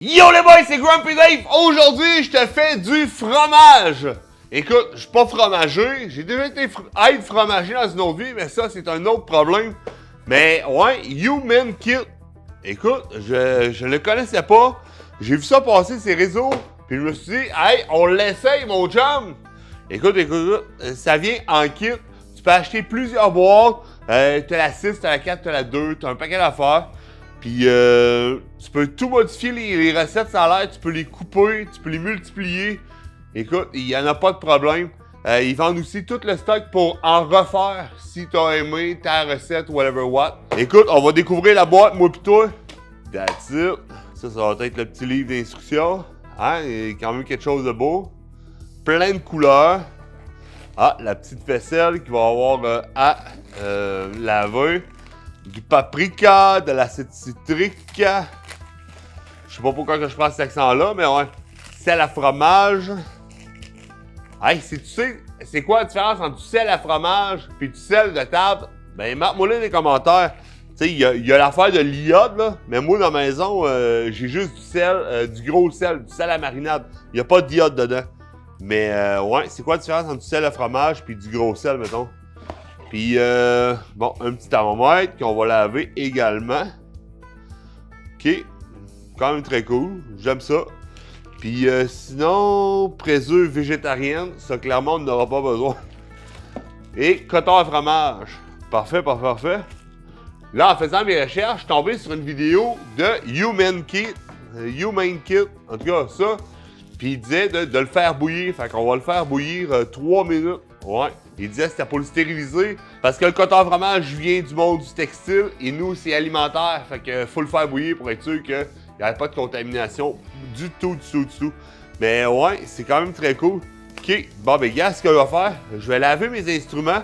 Yo les boys, c'est Grumpy Dave! Aujourd'hui, je te fais du fromage! Écoute, je suis pas fromager, j'ai déjà été être fromager dans une autre vie, mais ça, c'est un autre problème. Mais ouais, Human Kit. Écoute, je le connaissais pas, j'ai vu ça passer sur les réseaux, puis je me suis dit, hey, on l'essaye, mon chum! Écoute, ça vient en kit, tu peux acheter plusieurs boîtes, t'as la 6, t'as la 4, t'as la 2, t'as un paquet d'affaires. Puis tu peux tout modifier les recettes, ça a l'air, tu peux les couper, tu peux les multiplier. Écoute, il n'y en a pas de problème. Ils vendent aussi tout le stock pour en refaire si tu as aimé ta recette, whatever what. Écoute, on va découvrir la boîte, moi pis toi. That's it. Ça va être le petit livre d'instructions. Hein, il y a quand même quelque chose de beau. Plein de couleurs. Ah, la petite vaisselle qui va avoir à laver. Du paprika, de l'acide citrique. Je sais pas pourquoi que je prends cet accent-là, mais ouais. Sel à fromage. Hey, si tu sais, c'est quoi la différence entre du sel à fromage et du sel de table? Ben, marque-moi dans les commentaires. Tu sais, il y a l'affaire de l'iode, là, mais moi, dans la maison, j'ai juste du sel, du gros sel, du sel à marinade. Il n'y a pas d'iode dedans. Mais, ouais, c'est quoi la différence entre du sel à fromage et du gros sel, mettons? Puis, bon, un petit thermomètre qu'on va laver également. OK. Quand même très cool. J'aime ça. Puis, sinon, préserve végétarienne. Ça, clairement, on n'aura pas besoin. Et coton à fromage. Parfait, parfait, parfait. Là, en faisant mes recherches, je suis tombé sur une vidéo de Human Kit. Human Kit. En tout cas, ça. Puis, il disait de le faire bouillir. Fait qu'on va le faire bouillir 3 minutes. Ouais. Il disait que c'était pour le stériliser, parce que le coton à fromage vient du monde du textile, et nous, c'est alimentaire, fait que faut le faire bouillir pour être sûr qu'il n'y ait pas de contamination du tout. Mais ouais, c'est quand même très cool. OK, bon ben gars, ce que je vais faire, je vais laver mes instruments,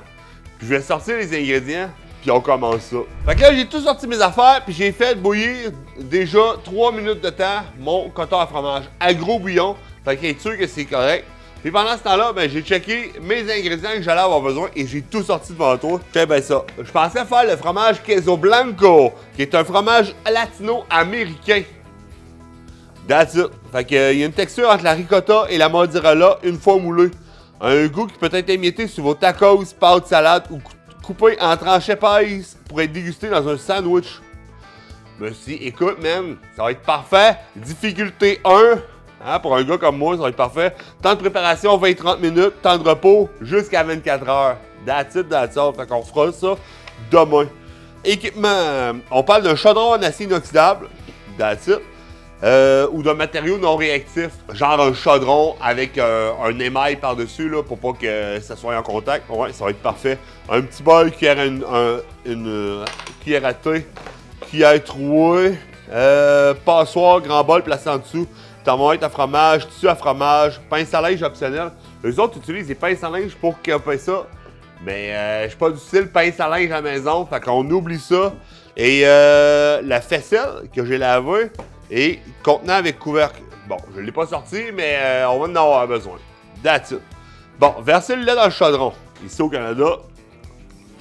puis je vais sortir les ingrédients, puis on commence ça. Fait que là, j'ai tout sorti mes affaires, puis j'ai fait bouillir déjà 3 minutes de temps mon coton à fromage à gros bouillon, fait qu'il est sûr que c'est correct. Puis pendant ce temps-là, ben, j'ai checké mes ingrédients que j'allais avoir besoin et j'ai tout sorti devant toi. Check bien ça. Je pensais faire le fromage Queso Blanco, qui est un fromage latino-américain. That's it. Fait que, il y a une texture entre la ricotta et la mozzarella une fois moulée. Un goût qui peut être émietté sur vos tacos, pâtes, salades ou coupé en tranches épaisses pour être dégusté dans un sandwich. Je me suis dit, écoute, man, ça va être parfait. Difficulté 1. Hein, pour un gars comme moi, ça va être parfait. Temps de préparation, 20-30 minutes. Temps de repos, jusqu'à 24 heures. That's it, that's all. Fait qu'on fera ça demain. Équipement, on parle d'un chaudron en acier inoxydable. That's it. Ou d'un matériau non réactif. Genre un chaudron avec un émail par-dessus, là, pour pas que ça soit en contact. Ouais, ça va être parfait. Un petit bol, une cuillère à thé, cuillère trouée, passoire, grand bol placé en dessous. Thermomètre à fromage, tissu à fromage, pince à linge optionnel. Les autres utilisent des pinces à linge pour couper ça. Mais je suis pas du style pince à linge à la maison, fait qu'on oublie ça. Et la faisselle que j'ai lavée est contenant avec couvercle. Bon, je l'ai pas sorti, mais on va en avoir besoin. That's it. Bon, versez le lait dans le chaudron. Ici au Canada,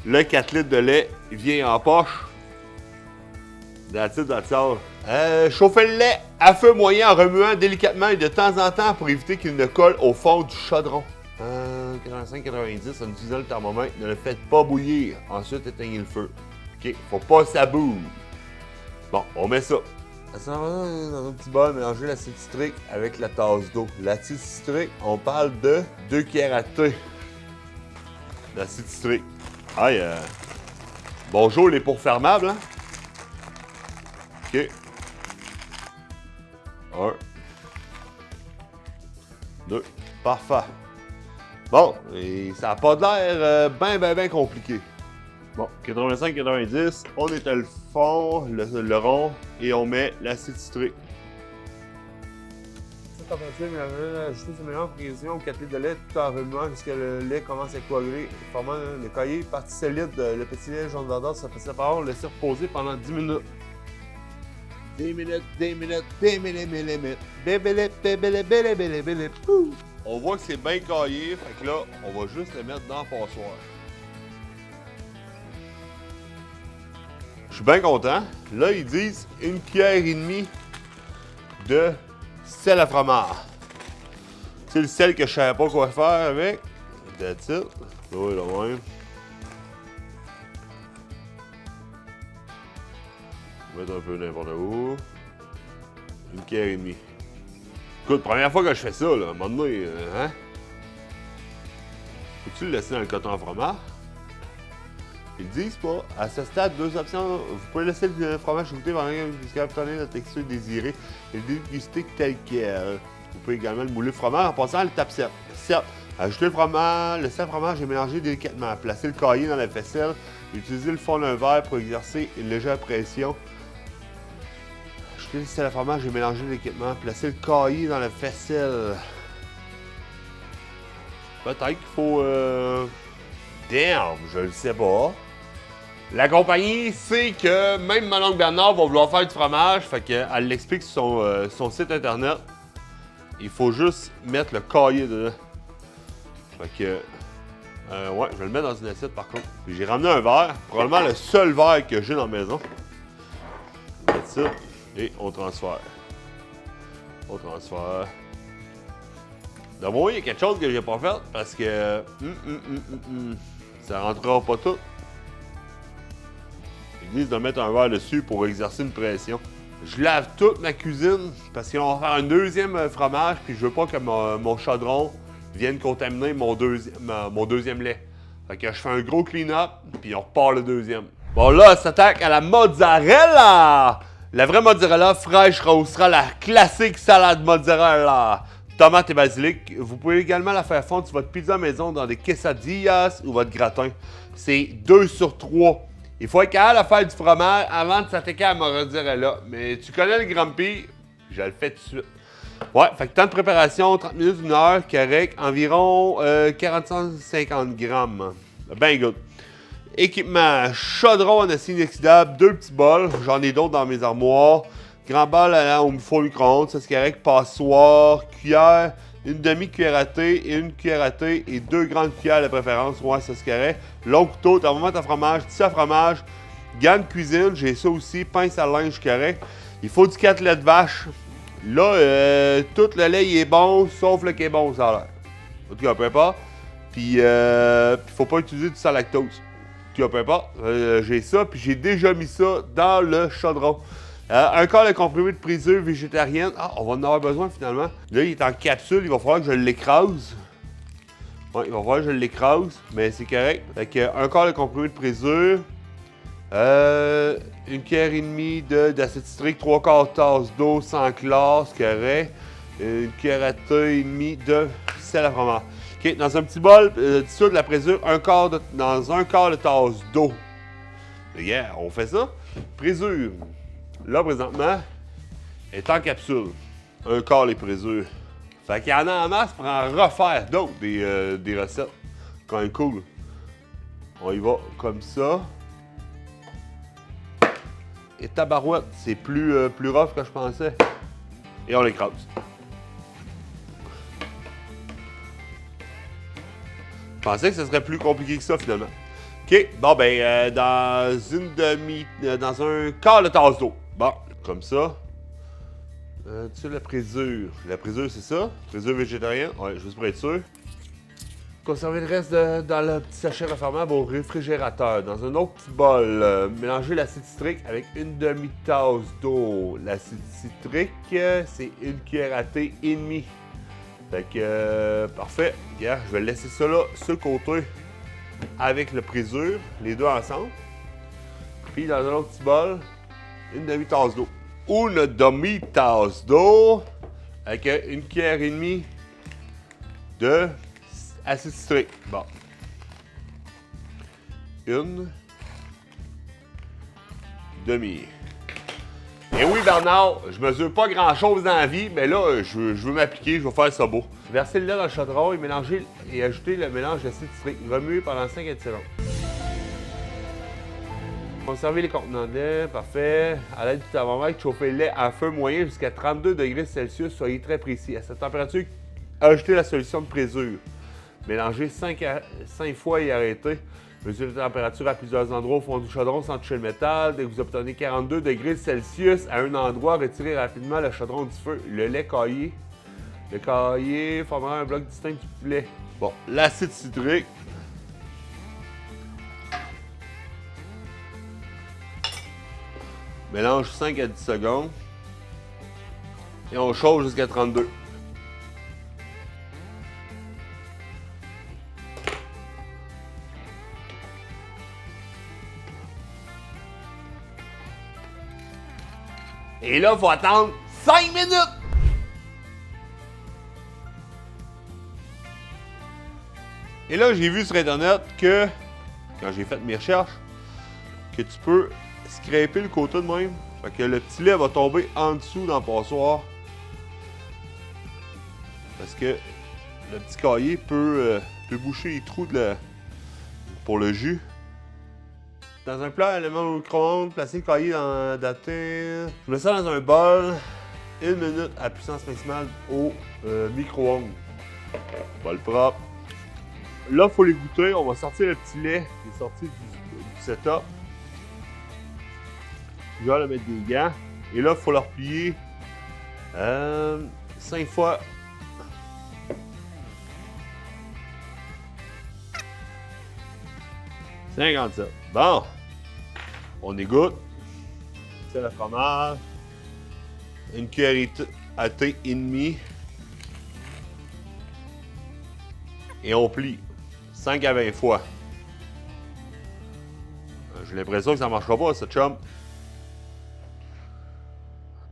le 4 litres de lait vient en poche. That's it, that's all. Chauffez le lait à feu moyen en remuant délicatement et de temps en temps pour éviter qu'il ne colle au fond du chaudron. 85-90 en utilisant le thermomètre. Ne le faites pas bouillir. Ensuite, éteignez le feu. OK, faut pas que ça bouge. Bon, on met ça. Ça va dans un petit bol, mélanger l'acide citrique avec la tasse d'eau. L'acide citrique, on parle de 2 cuillères à thé d'acide citrique. Aïe, bonjour les pourfermables, hein? OK. 1. 2. Parfait. Bon, et ça n'a pas l'air bien compliqué. Bon, 85-90, on étale le fond, le rond, et on met l'acide citrique. C'est en facile, mais ajouter ce mélange pour cuisiner au 4 litres de lait tout en remuant jusqu'à le lait commence à coaguler, formant le cahier partie solide. Le petit lait jaune d'ardeur se fait séparer, on le laisse reposer pendant 10 minutes. 10 minutes. On voit que c'est bien caillé, fait que là, on va juste le mettre dans le passoire. Je suis bien content. Là, ils disent 1,5 cuillère de sel à fromage. C'est le sel que je savais pas quoi faire avec. That's it. Oui, là même. Mettre un peu n'importe où. Une cuillère et demie. Écoute, première fois que je fais ça, là, à un moment donné, hein? Faut-tu le laisser dans le coton à fromage? Ils disent pas. À ce stade, deux options. Vous pouvez laisser le fromage goûter pendant jusqu'à obtenir la texture désirée et le déguster tel quel. Vous pouvez également le mouler le fromage en passant à l'étape 7. 7. Ajoutez le fromage, le sel fromage et mélanger délicatement. Placez le cahier dans la faisselle. Utilisez le fond d'un verre pour exercer une légère pression. Ajoutez le sel à fromage et mélanger délicatement. Placez le cahier dans la faisselle. Peut-être qu'il faut... Damn, je le sais pas. La compagnie sait que même mon oncle Bernard va vouloir faire du fromage, fait qu'elle l'explique sur son site internet. Il faut juste mettre le cahier dedans. Fait que... ouais, je vais le mettre dans une assiette par contre. J'ai ramené un verre, probablement le seul verre que j'ai dans la maison. On met ça et on transfère. On transfère. D'abord, il y a quelque chose que j'ai pas fait parce que... ça rentrera pas tout. Ils disent de mettre un verre dessus pour exercer une pression. Je lave toute ma cuisine parce qu'on va faire un deuxième fromage puis je veux pas que mon chaudron vienne contaminer mon deuxième lait. Fait que je fais un gros clean-up puis on repart le deuxième. Bon là, on s'attaque à la mozzarella! La vraie mozzarella fraîche rehaussera la classique salade mozzarella. Tomate et basilic. Vous pouvez également la faire fondre sur votre pizza maison dans des quesadillas ou votre gratin. C'est 2 sur 3. Il faut être capable de faire du fromage avant de s'attaquer à la mozzarella. Mais tu connais le Grumpy, je le fais tout de suite. Ouais, fait que temps de préparation, 30 minutes, 1 heure, correct. Environ 450 grammes. Ben good. Équipement, chaudron en acier inoxydable, 2 petits bols. J'en ai d'autres dans mes armoires. Grand bol au four micro-ondes, ça c'est correct. Passoire, cuillère, une demi-cuillère à thé et une cuillère à thé et 2 grandes cuillères de préférence. Ouais, ça c'est correct. Long couteau, thermomètre à fromage, tissu à fromage, gants de cuisine, j'ai ça aussi, pince à linge correct. Il faut du 4 laits de vache. Là, tout le lait il est bon, sauf le qui est bon, ça a l'air. En tout cas, peu importe. Puis, faut pas utiliser du sans lactose. En tout cas, peu importe. J'ai ça, puis j'ai déjà mis ça dans le chaudron. Un quart de comprimé de présure végétarienne. Ah, on va en avoir besoin finalement. Là, il est en capsule, il va falloir que je l'écrase. Ouais, il va falloir que je l'écrase, mais c'est correct. Fait que un quart de comprimé de présure. Une cuillère et demie d'acide citrique, 3/4 tasse d'eau sans chlore, c'est correct. Une cuillère à thé et demie de sel à fromage. OK, dans un petit bol, dessous de la présure, dans un quart de tasse d'eau. Yeah, on fait ça. Présure. Là, présentement, elle est en capsule. Un quart les présures. Fait qu'il y en a en masse pour en refaire d'autres, des recettes. Quand même cool. On y va comme ça. Et tabarouette, c'est plus rough que je pensais. Et on l'écrase. Je pensais que ce serait plus compliqué que ça, finalement. OK, bon ben, dans un quart de tasse d'eau. Bon, comme ça. Tu sais, la présure. La présure, c'est ça? Présure végétarienne? Ouais, juste pour être sûr. Conservez le reste dans le petit sachet refermable au réfrigérateur. Dans un autre petit bol, mélangez l'acide citrique avec une demi-tasse d'eau. L'acide citrique, c'est une cuillère à thé et demie. Fait que, parfait. Yeah, je vais laisser ça là, sur le côté, avec le présure, les deux ensemble. Puis dans un autre petit bol, une demi-tasse d'eau. Une demi-tasse d'eau avec une cuillère et demie de acide citrique. Bon. Une demi. Et oui, Bernard, je mesure pas grand-chose dans la vie, mais là, je veux m'appliquer, je vais faire ça beau. Versez le lait dans le chaudron et mélangez et ajoutez le mélange d'acide citrique. Remuez pendant 5 à 10 secondes. Conservez les contenants de lait, parfait. À l'aide du thermomètre, chauffez le lait à feu moyen jusqu'à 32 degrés Celsius, soyez très précis. À cette température, ajoutez la solution de présure. Mélangez 5 fois et arrêtez. Mesurez la température à plusieurs endroits au fond du chaudron sans toucher le métal. Dès que vous obtenez 42 degrés Celsius à un endroit, retirez rapidement le chaudron du feu. Le lait caillé. Le caillé formera un bloc distinct du poulet. Bon, l'acide citrique. Mélange 5 à 10 secondes. Et on chauffe jusqu'à 32. Et là, il faut attendre 5 minutes! Et là, j'ai vu sur Internet que, quand j'ai fait mes recherches, que tu peux scraper le côté de même. Fait que le petit lait va tomber en dessous dans le passoire. Parce que le petit cahier peut boucher les trous pour le jus. Dans un plat, élément au micro-ondes, placez le cahier dans la Je mets ça dans un bol. 1 minute à puissance maximale au micro-ondes. Bol propre. Là, il faut les goûter. On va sortir le petit lait qui est sorti du setup. Je vais le mettre des gants. Et là, il faut le replier 5 fois. « 57. Bon. On égoutte. C'est le fromage. Une cuillerée à thé et demi. Et on plie 5 à 20 fois. J'ai l'impression que ça ne marchera pas, ce chum.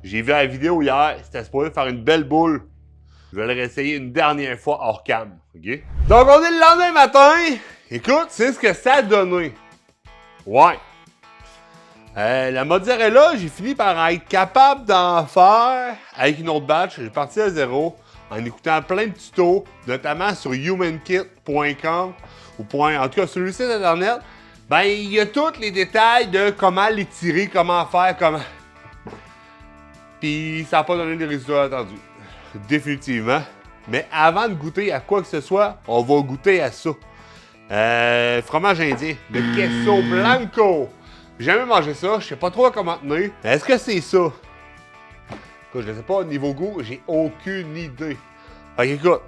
J'ai vu la vidéo hier, c'était supposé faire une belle boule. Je vais le réessayer une dernière fois hors cam. OK? Donc, on est le lendemain matin. Écoute, c'est ce que ça a donné. Ouais. La mozzarella, j'ai fini par être capable d'en faire avec une autre batch. J'ai parti à zéro en écoutant plein de tutos, notamment sur humankit.com ou en tout cas sur le site internet. Ben, il y a tous les détails de comment l'étirer, comment faire, comment. Puis ça n'a pas donné les résultats attendus. Définitivement. Mais avant de goûter à quoi que ce soit, on va goûter à ça. Fromage indien, le queso blanco. J'ai jamais mangé ça, je sais pas trop comment tenir. Est-ce que c'est ça? Écoute, je ne sais pas, au niveau goût, j'ai aucune idée. Fait qu'écoute,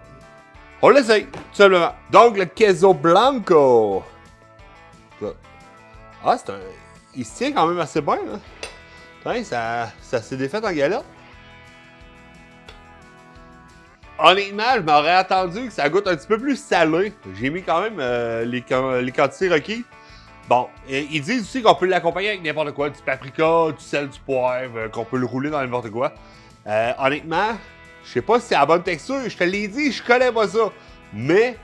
on l'essaye, tout simplement. Donc, le queso blanco. Ah, c'est un... Il se tient quand même assez bien, là. Hein, ça s'est défait en galette. Honnêtement, je m'aurais attendu que ça goûte un petit peu plus salé. J'ai mis quand même les quantités requises. Bon, ils disent aussi qu'on peut l'accompagner avec n'importe quoi. Du paprika, du sel, du poivre, qu'on peut le rouler dans n'importe quoi. Honnêtement, je sais pas si c'est la bonne texture. Je te l'ai dit, je connais pas ça. Mais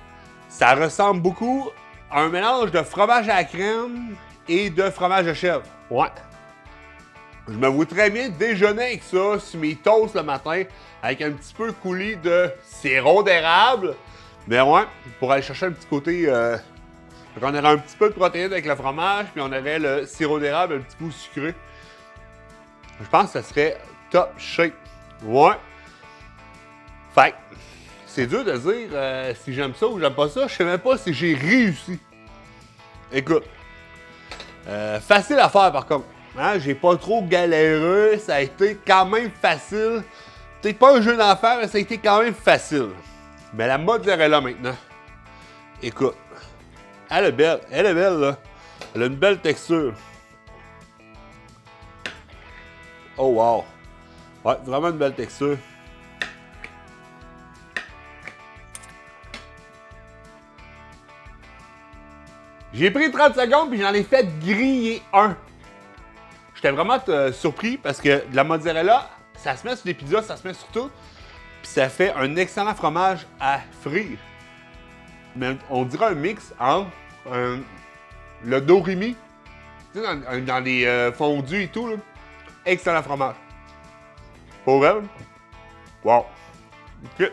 ça ressemble beaucoup à un mélange de fromage à la crème et de fromage de chèvre. Ouais. Je me vois très bien déjeuner avec ça sur mes toasts le matin avec un petit peu coulis de sirop d'érable. Mais ouais, pour aller chercher un petit côté... on aurait un petit peu de protéines avec le fromage, puis on aurait le sirop d'érable un petit peu sucré. Je pense que ça serait top shape. Ouais. Fait c'est dur de dire si j'aime ça ou j'aime pas ça. Je sais même pas si j'ai réussi. Écoute. Facile à faire par contre. Hein? J'ai pas trop galéré. Ça a été quand même facile. Peut-être pas un jeu d'enfer, mais ça a été quand même facile. Mais la mozzarella maintenant. Écoute. Elle est belle. Elle est belle, là. Elle a une belle texture. Oh, wow. Ouais, vraiment une belle texture. J'ai pris 30 secondes puis j'en ai fait griller un. J'étais vraiment surpris parce que de la mozzarella, ça se met sur des pizzas, ça se met sur tout. Puis ça fait un excellent fromage à frire. Mais on dirait un mix entre le dorimi, tu sais, dans les fondus et tout, là. Excellent fromage. Pour vrai? Wow. Ok.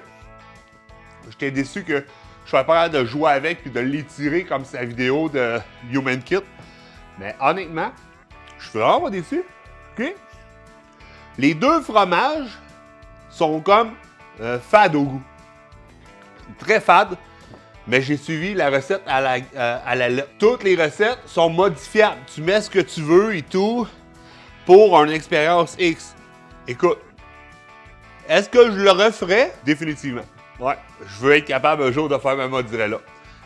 J'étais déçu que je sois pas capable de jouer avec puis de l'étirer comme sa vidéo de HumanKit. Mais honnêtement, je suis vraiment pas déçu. Ok? Les deux fromages sont comme fades au goût. Très fades. mais j'ai suivi la recette à la lettre. Toutes les recettes sont modifiables. Tu mets ce que tu veux et tout pour une expérience X. Écoute, est-ce que je le referais? Définitivement. Ouais, je veux être capable un jour de faire ma mozzarella.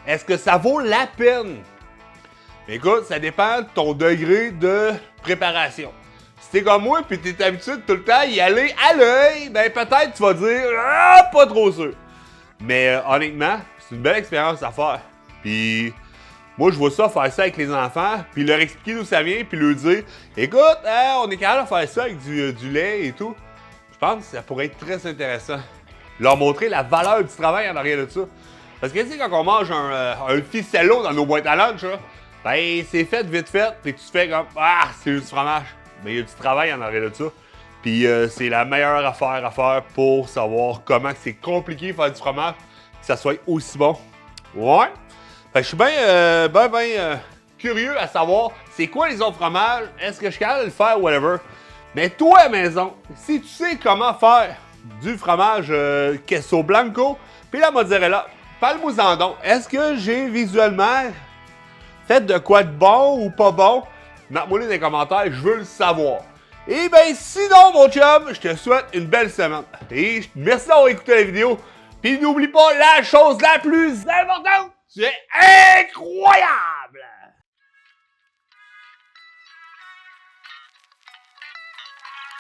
Est-ce que ça vaut la peine? Écoute, ça dépend de ton degré de préparation. Si t'es comme moi puis t'es habitué tout le temps y aller à l'œil, ben peut-être tu vas dire « Ah, pas trop sûr ». Mais honnêtement, c'est une belle expérience à faire. Puis moi, je vois ça, faire ça avec les enfants, puis leur expliquer d'où ça vient, puis leur dire « Écoute, hein, on est capable de faire ça avec du lait et tout ». Je pense que ça pourrait être très intéressant. Leur montrer la valeur du travail en arrière de ça. Parce que tu sais, quand on mange un ficello dans nos boîtes à lunch, là, ben c'est fait vite fait, puis tu te fais comme « Ah, c'est juste du fromage ». Mais il y a du travail en arrière de ça. Puis c'est la meilleure affaire à faire pour savoir comment c'est compliqué de faire du fromage, que ça soit aussi bon. Ouais. Fait que je suis bien curieux à savoir c'est quoi les autres fromages, est-ce que je suis capable de le faire, whatever. Mais toi, à la maison, si tu sais comment faire du fromage queso blanco, puis la mozzarella, parle-moi-en donc. Est-ce que j'ai visuellement fait de quoi de bon ou pas bon? Mets-moi dans les commentaires, je veux le savoir. Et ben sinon, mon chum, je te souhaite une belle semaine. Et merci d'avoir écouté la vidéo. Puis n'oublie pas la chose la plus importante, tu es